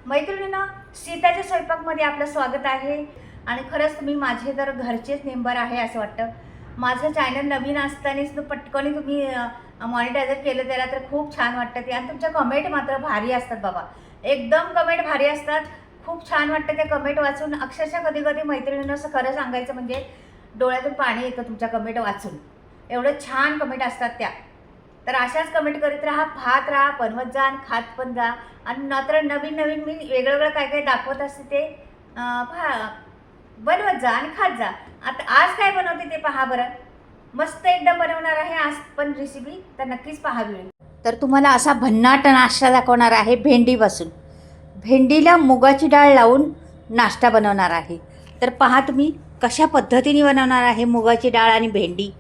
मैत्रिणींनो, सीताच्या स्वयंपाकमध्ये आपलं स्वागत आहे. आणि खरंच तुम्ही माझे तर घरचेच मेंबर आहे असं वाटतं. माझं चॅनल नवीन असतानाच पटकन तुम्ही मॉनिटायझर केलं त्याला तर खूप छान वाटतं ते. आणि तुमच्या कमेंट मात्र भारी असतात बाबा, एकदम कमेंट भारी असतात. खूप छान वाटतं ते कमेंट वाचून. अक्षरशः कधी कधी मैत्रिणींना असं खरं सांगायचं म्हणजे डोळ्यातून पाणी येतं तुमच्या कमेंट वाचून, एवढं छान कमेंट असतात त्या. तर अशाच कमेंट करीत राहा, पाहत राहा, बनवत जा आणि खात पण जा. आणि नंतर नवीन नवीन मी वेगळं काय काय दाखवत असते ते बनवत जा आणि खात जा. आता आज काय बनवते ते पहा बरं. मस्त एकदम बनवणार आहे आज पण रेसिपी, तर नक्कीच पहा व्हिडिओ. तर तुम्हाला असा भन्नाट नाश्ता दाखवणार आहे भेंडीपासून. भेंडीला मुगाची डाळ लावून नाश्ता बनवणार आहे. तर पहा तुम्ही कशा पद्धतीने बनवणार आहे मुगाची डाळ आणि भेंडी.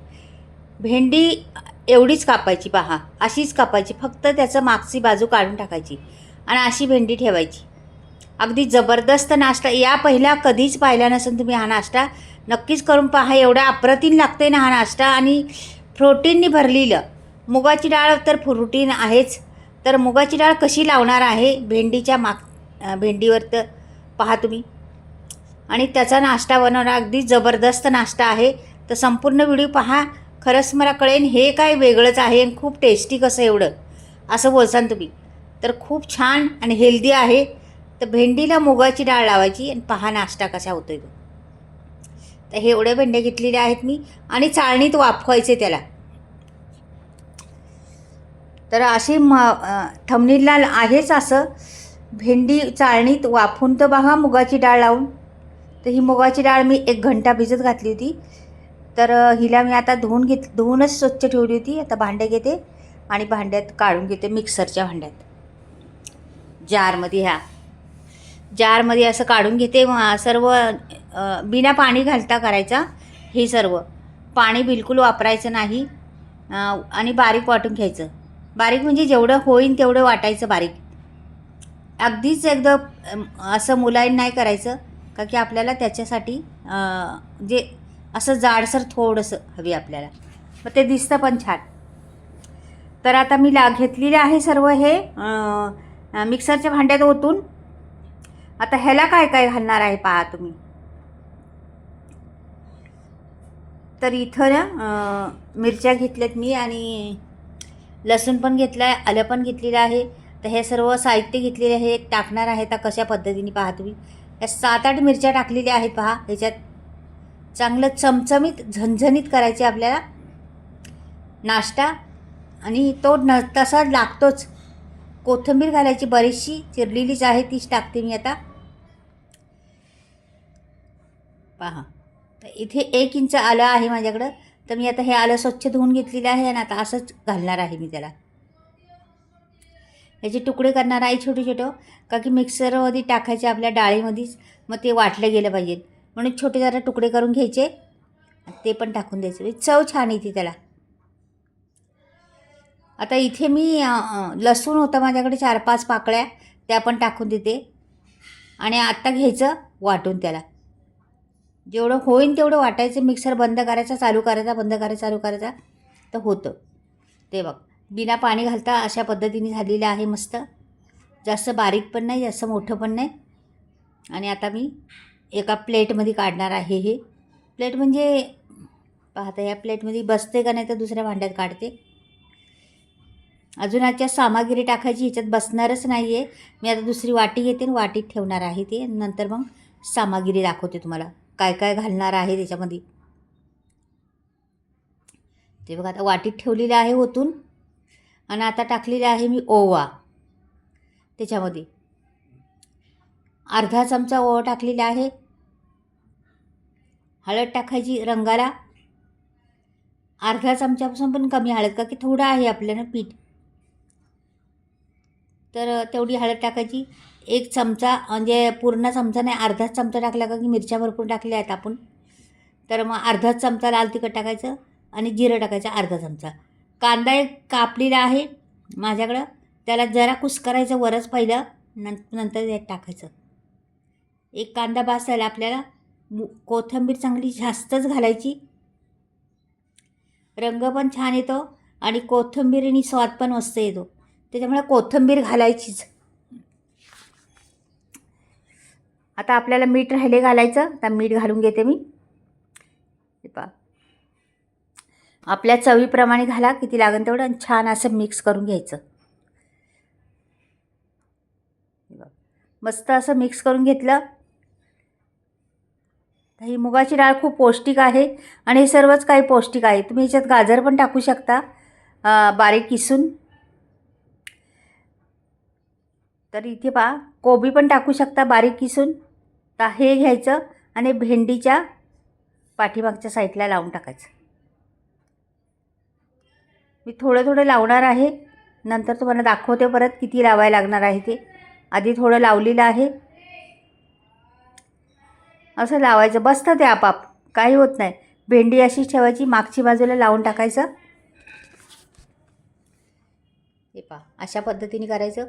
भेंडी एवढीच कापायची पहा, अशीच कापायची, फक्त त्याचं मागची बाजू काढून टाकायची आणि अशी भेंडी ठेवायची. अगदी जबरदस्त नाश्ता. या पहिला कधीच पाहिला नसेल तुम्ही हा नाश्ता, नक्कीच करून पहा. एवढा अप्रतिम लागते ना हा नाश्ता. आणि प्रोटीननी भरलेलं. मुगाची डाळ तर प्रोटीन आहेच. तर मुगाची डाळ कशी लावणार आहे भेंडीच्या भेंडीवर तर पहा तुम्ही. आणि त्याचा नाश्ता बनवणं अगदी जबरदस्त नाश्ता आहे. तर संपूर्ण व्हिडिओ पहा. खरंच मला कळेन हे काय वेगळंच आहे आणि खूप टेस्टी कसं एवढं असं बोलसान तुम्ही. तर खूप छान आणि हेल्दी आहे. तर भेंडीला मुगाची डाळ लावायची आणि पहा नाश्ता कसा होतोय तो. तर हे एवढे भेंड्या घेतलेले आहेत मी आणि चाळणीत वाफवायचे त्याला. तर अशी थंबनेलला आहेच असं, भेंडी चाळणीत वाफून तर बघा मुगाची डाळ लावून. तर ही मुगाची डाळ मी 1 घंटा भिजत घातली होती. तर हिला मी आता धुवूनच स्वच्छ ठेवली होती. आता भांडे घेते आणि भांड्यात काढून घेते, मिक्सरच्या भांड्यात, जारमध्ये. ह्या जारमध्ये असं काढून घेते सर्व. बिना पाणी घालता करायचा हे सर्व. पाणी बिलकुल वापरायचं नाही. आणि बारीक वाटून घ्यायचं. बारीक म्हणजे जेवढं होईन तेवढं वाटायचं बारीक. अगदीच एकदम असं मुलायम नाही करायचं, का की आपल्याला त्याच्यासाठी जे असं जाडसर थोडंसं हवी आपल्याला, मग ते दिसतं पण छान. तर आता मी घेतलेले आहे सर्व हे मिक्सरच्या भांड्यात ओतून. आता ह्याला काय काय घालणार आहे पहा तुम्ही. तर इथं ना मिरच्या घेतल्यात मी आणि लसूण पण घेतलं आहे, आलं पण घेतलेलं आहे. तर हे सर्व साहित्य घेतलेले आहे, टाकणार आहे. तर कशा पद्धतीने पहा तुम्ही. या 7-8 मिरच्या टाकलेल्या आहेत पहा. ह्याच्यात चांगलं चमचमीत झणझणीत करायचे आपल्याला नाश्ता. आणि तो तसा लागतोच. कोथिंबीर घालायची बरीचशी, चिरलेलीच आहे, तीच टाकते मी आता पहा. तर इथे 1 इंच आलं आहे माझ्याकडं. तर मी आता हे आलं स्वच्छ धुवून घेतलेलं आहे आणि आता असंच घालणार आहे मी त्याला. ह्याचे तुकडे करणार आहे छोटे छोटे, का की मिक्सरमध्ये टाकायचे आपल्या डाळीमध्येच, मग ते वाटलं गेलं पाहिजे म्हणून छोटे जरा तुकडे करून घ्यायचे. ते पण टाकून द्यायचे, चव छान येते त्याला. आता इथे मी लसूण होतं माझ्याकडे 4-5 पाकळ्या, त्या पण टाकून देते. आणि आत्ता घ्यायचं वाटून त्याला. जेवढं होईन तेवढं वाटायचं. मिक्सर बंद करायचा, चालू करायचा, बंद करायचा, चालू करायचा, तर होतं ते. बघ, बिना पाणी घालता अशा पद्धतीने झालेलं आहे मस्त. जास्त बारीक पण नाही, जास्त मोठं पण नाही. आणि आता मी एका प्लेटमध्ये काढणार आहे. हे प्लेट म्हणजे पाहता या प्लेटमध्ये बसते का नाही तर दुसऱ्या भांड्यात काढते. अजून याच्यात सामग्री टाकायची, ह्याच्यात बसणारच नाही आहे. मी आता दुसरी वाटी घेते आणि वाटीत ठेवणार आहे ते. नंतर मग सामग्री दाखवते तुम्हाला काय काय घालणार आहे त्याच्यामध्ये. ते बघा आता वाटीत ठेवलेलं आहे ओतून. आणि आता टाकलेलं आहे मी ओवा. त्याच्यामध्ये अर्धा चमचा ओवा टाकलेला आहे. हळद टाकायची रंगाला, अर्धा चमच्यापासून पण कमी हळद, का की थोडं आहे आपल्याला पीठ. तर तेवढी हळद टाकायची. 1 चमचा म्हणजे पूर्ण चमचा नाही, अर्धा चमचा टाकला, का की मिरच्या भरपूर टाकल्या आहेत आपण. तर मग अर्धा चमचा लाल तिखट टाकायचं आणि जिरं टाकायचं अर्धा चमचा. कांदा एक कापलेला आहे माझ्याकडं, त्याला जरा कुस्करायचं वरच पहिलं, नंतर त्यात टाकायचं. 1 कांदा बास झाला आपल्याला. कोथिंबीर चांगली जास्तच घालायची, रंग पण छान येतो आणि कोथिंबीरीने स्वाद पण मस्त येतो. त्याच्यामुळे कोथिंबीर घालायचीच. आता आपल्याला मीठ राहिले घालायचं. आता मीठ घालून घेते मी. हे पहा, आपल्या चवीप्रमाणे घाला, किती लागेल तेवढं, आणि छान असं मिक्स करून घ्यायचं. मस्त असं मिक्स करून घेतलं. ही मुगाची डाळ खूप पौष्टिक आहे आणि हे सर्वच काही पौष्टिक आहे. तुम्ही ह्याच्यात गाजर पण टाकू शकता बारीक किसून. तर इथे पहा, कोबी पण टाकू शकता बारीक किसून. तर हे घ्यायचं आणि भेंडीच्या पाठीमागच्या साईडला लावून टाकायचं. मी थोडं थोडं लावणार आहे, नंतर तुम्हाला दाखवते परत किती लावायला लागणार आहे ते. आधी थोडं लावलेलं आहे. असं लावायचं, बसतं ते आपाप, काही होत नाही. भेंडी अशीच ठेवायची, मागची बाजूला लावून टाकायचं. हे पहा, अशा पद्धतीने करायचं.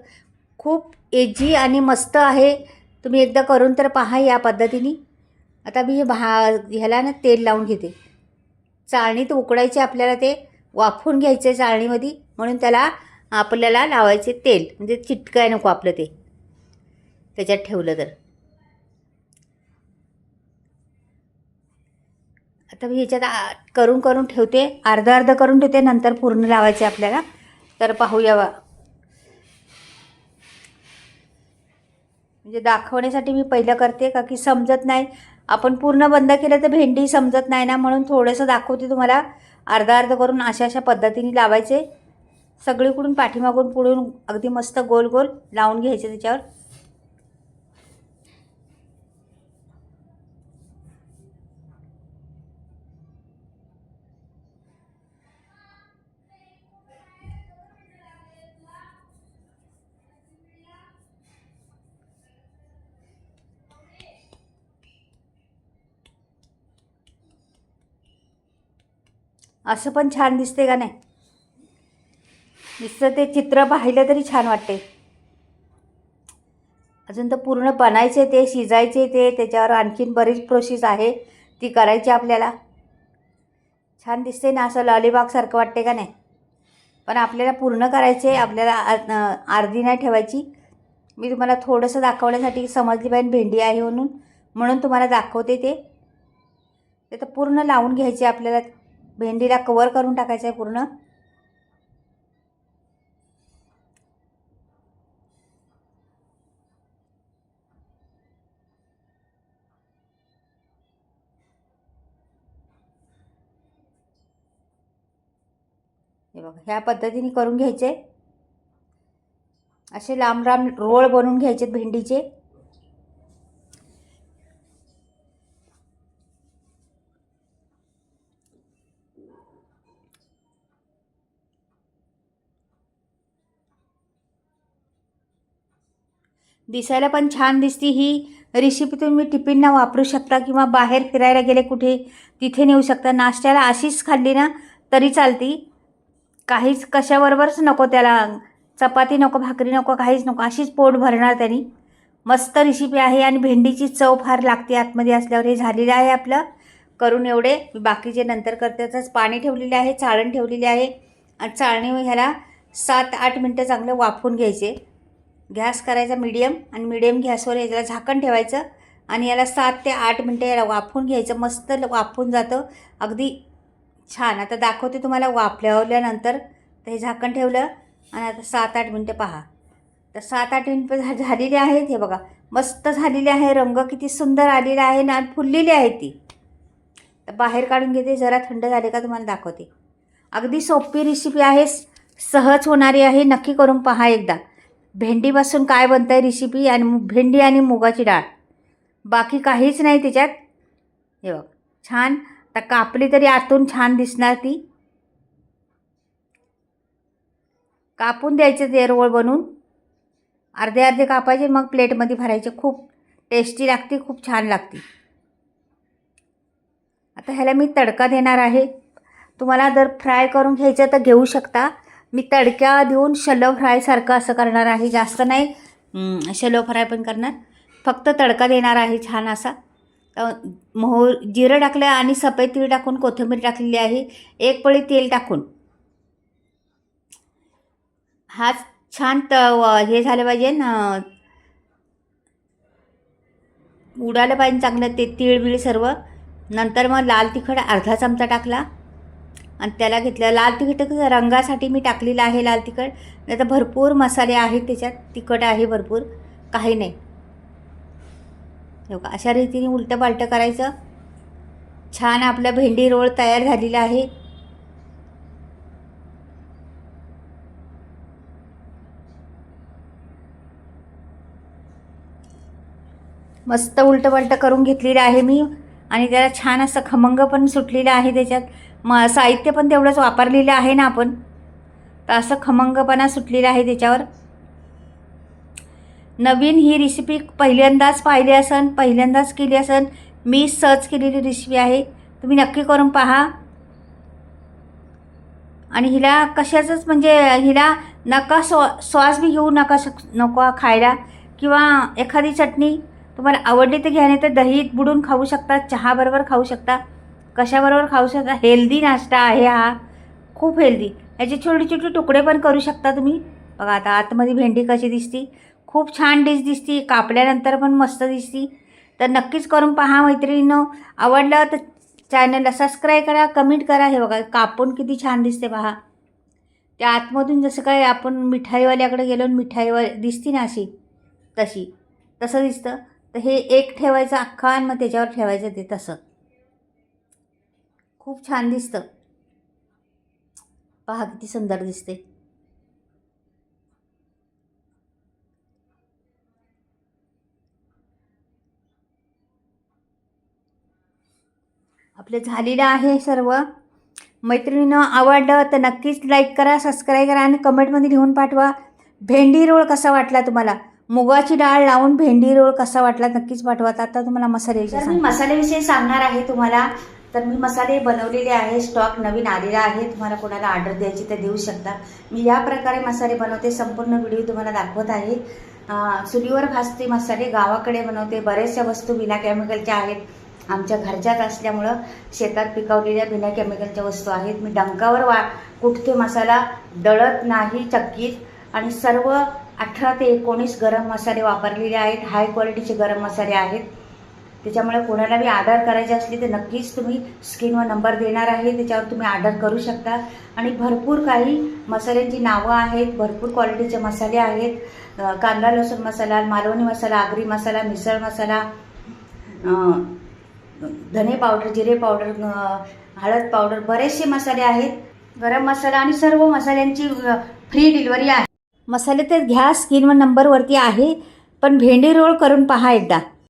खूप एजी आणि मस्त आहे. तुम्ही एकदा करून तर पहा या पद्धतीने. आता मी ह्याला ना तेल लावून घेते. चाळणीत उकडायचे आपल्याला, ते वाफवून घ्यायचे चाळणीमध्ये, म्हणून त्याला आपल्याला लावायचे तेल, म्हणजे चिटकाय नको आपलं ते त्याच्यात ठेवलं तर. आता मी ह्याच्यात करून करून ठेवते, अर्धं अर्धं करून ठेवते, नंतर पूर्ण लावायचे आपल्याला. तर पाहूया. म्हणजे दाखवण्यासाठी मी पहिलं करते, का की समजत नाही. आपण पूर्ण बंद केलं तर भेंडी समजत नाही ना, म्हणून थोडंसं दाखवते तुम्हाला. अर्धा अर्ध करून अशा अशा पद्धतीने लावायचे. सगळीकडून पाठीमागून पुढून अगदी मस्त गोल गोल लावून घ्यायचे त्याच्यावर. असं पण छान दिसते का नाही? नुसतं ते चित्र पाहिलं तरी छान वाटते. अजून तर पूर्ण बनायचे, ते शिजायचे, ते त्याच्यावर आणखीन बरीच प्रोसेस आहे, ती करायची आपल्याला. छान दिसते ना, असं लॉलीपॉपसारखं वाटते का नाही? पण आपल्याला पूर्ण करायचे, आपल्याला अर्धी नाही ठेवायची. मी तुम्हाला थोडंसं दाखवण्यासाठी, समजली पाहिजे भेंडी आहे म्हणून तुम्हाला दाखवते ते. ते तर पूर्ण लावून घ्यायचे आपल्याला, भेंडीला कवर करून टाकायचं आहे पूर्ण. हे बघा, ह्या पद्धतीने करून घ्यायचे. असे लांब लांब रोळ बनवून घ्यायचे भेंडीचे. दिसायला पण छान दिसती ही रेसिपी. तुम्ही टिफिनला वापरू शकता किंवा बाहेर फिरायला गेले कुठे, तिथे नेऊ शकता. नाश्त्याला अशीच खाल्ली ना तरी चालती. काहीच कशाबरोबरच नको त्याला, चपाती नको, भाकरी नको, काहीच नको, अशीच पोट भरणार त्यांनी. मस्त रेसिपी आहे आणि भेंडीची चव फार लागते आतमध्ये असल्यावर. हे झालेलं आहे आपलं करून एवढे. बाकीचे नंतर करते. तसंच पाणी ठेवलेले आहे, चाळण ठेवलेली आहे, आणि चाळणी ह्याला 7-8 मिनटं चांगलं वाफवून घ्यायचे. गॅस करायचा मीडियम, आणि मीडियम गॅसवर याला झाकण ठेवायचं, आणि याला 7 ते 8 मिनटं याला वाफवून घ्यायचं. मस्त वाफवून जातं अगदी छान. आता दाखवते तुम्हाला वाफल्यानंतर. तर हे झाकण ठेवलं आणि आता 7-8 मिनटं पहा. तर 7-8 मिनटं झालेली आहेत. हे बघा, मस्त झालेली आहे. रंग किती सुंदर आलेला आहे ना, फुललेली आहे ती. तर बाहेर काढून घेते, जरा थंड झाले का तुम्हाला दाखवते. अगदी सोपी रेसिपी आहे, सहज होणारी आहे. नक्की करून पहा एकदा. भेंडीपासून काय बनतं आहे रेसिपी, आणि भेंडी आणि मुगाची डाळ, बाकी काहीच नाही त्याच्यात. हे बघ, छान. तर कापली तरी आतून छान दिसणार ती. कापून द्यायचे ते रोळ बनवून, अर्धे अर्धे कापायचे, मग प्लेटमध्ये भरायचे. खूप टेस्टी लागते, खूप छान लागते. आता ह्याला मी तडका देणार आहे. तुम्हाला जर फ्राय करून घ्यायचं तर घेऊ शकता. मी तडक्या देऊन शॅलो फ्रायसारखं असं करणार आहे, जास्त नाही शॅलो फ्राय पण करणार. फक्त तडका देणार आहे छान असा. जिरं टाकलं आणि सफेद तीळ टाकून कोथिंबीर टाकलेली आहे. 1 पळी तेल टाकून हा छान हे झालं पाहिजे ना, उडालं पाहिजे चांगलं ते तीळ बीळ सर्व. नंतर मग लाल तिखट अर्धा चमचा टाकला आणि त्याला घेतलं. लाल तिखट रंगासाठी मी टाकलेलं आहे लाल तिखट, नाही तर भरपूर मसाले आहेत त्याच्यात, तिखट आहे भरपूर, काही नाही. हो का, अशा रीतीने उलटं पालटं करायचं. छान आपला भेंडी रोळ तयार झालेला आहे. मस्त उलटं पालटं करून घेतलेलं आहे मी आणि त्याला छान असं खमंग पण सुटलेलं आहे. त्याच्यात साहित्य पण तेवढंच वापरलेलं आहे ना आपण, तर असं खमंगपणा सुटलेला आहे त्याच्यावर. नवीन ही रेसिपी पहिल्यांदाच पाहिली असन, पहिल्यांदाच केली असन, मी सर्च केलेली रेसिपी आहे. तुम्ही नक्की करून पहा. आणि हिला कशाचंच म्हणजे हिला नका सॉस बी घेऊ नका नको खायला, किंवा एखादी चटणी तुम्हाला आवडली तर घ्या, नाही तर दहीत बुडून खाऊ शकता, चहाबरोबर खाऊ शकता, कशाबरोबर खाऊ शकता. हेल्दी नाश्ता आहे हा, खूप हेल्दी. याचे छोटे छोटे तुकडे पण करू शकता तुम्ही. बघा आता आतमध्ये भेंडी कशी दिसती, खूप छान डिश दिसती, कापल्यानंतर पण मस्त दिसती. तर नक्कीच करून पहा मैत्रिणींनो. आवडलं तर चॅनलला सबस्क्राईब करा, कमेंट करा. हे बघा कापून किती छान दिसते पहा. त्या आतमधून जसं काय आपण मिठाईवाल्याकडे गेलो, मिठाईवाली दिसती ना अशी, तसं दिसतं. तर हे एक ठेवायचं अख्खा आणि मग त्याच्यावर ठेवायचं ते तसं, खूप छान दिसतं. पहा किती सुंदर दिसते. आपले झालेलं आहे सर्व. मैत्रिणींनो आवडलं तर नक्कीच लाईक करा, सबस्क्राईब करा आणि कमेंटमध्ये लिहून पाठवा भेंडी रोळ कसा वाटला तुम्हाला. मुगाची डाळ लावून भेंडी रोळ कसा वाटला नक्कीच पाठवा. आता तुम्हाला मसाल्याविषयी सांगणार आहे तुम्हाला. तर मी मसाले बनवलेले आहे, स्टॉक नवीन आलेला आहे. तुम्हाला कोणाला ऑर्डर द्यायची तर देऊ शकता. मी या प्रकारे मसाले बनवते, संपूर्ण व्हिडिओ तुम्हाला दाखवत आहे. चुलीवर भाजते मसाले, गावाकडे बनवते. बऱ्याचशा वस्तू बिना केमिकलच्या आहेत, आमच्या घरच्याच असल्यामुळं शेतात पिकवलेल्या बिना केमिकलच्या वस्तू आहेत. मी डंकावर कुठते मसाला दळत नाही चक्कीत. आणि सर्व 18 ते 19 गरम मसाले वापरलेले आहेत, हाय क्वालिटीचे गरम मसाले आहेत. त्याच्यामुळे कोणाला बी ऑर्डर करायची असली तर नक्कीच तुम्ही स्क्रीनवर नंबर देणार आहे, त्याच्यावर तुम्ही ऑर्डर करू शकता. आणि भरपूर काही मसाल्यांची नावं आहेत, भरपूर क्वालिटीचे मसाले आहेत. कांदा लसूण मसाला, मालवणी मसाला, आगरी मसाला, मिसळ मसाला, धने पावडर, जिरे पावडर, हळद पावडर, बरेचसे मसाले आहेत. गरम मसाला आणि सर्व मसाल्यांची फ्री डिलिव्हरी आहे. मसाले तर घ्या, स्क्रीनवर नंबरवरती आहे. पण भेंडी रोळ करून पहा एकदा.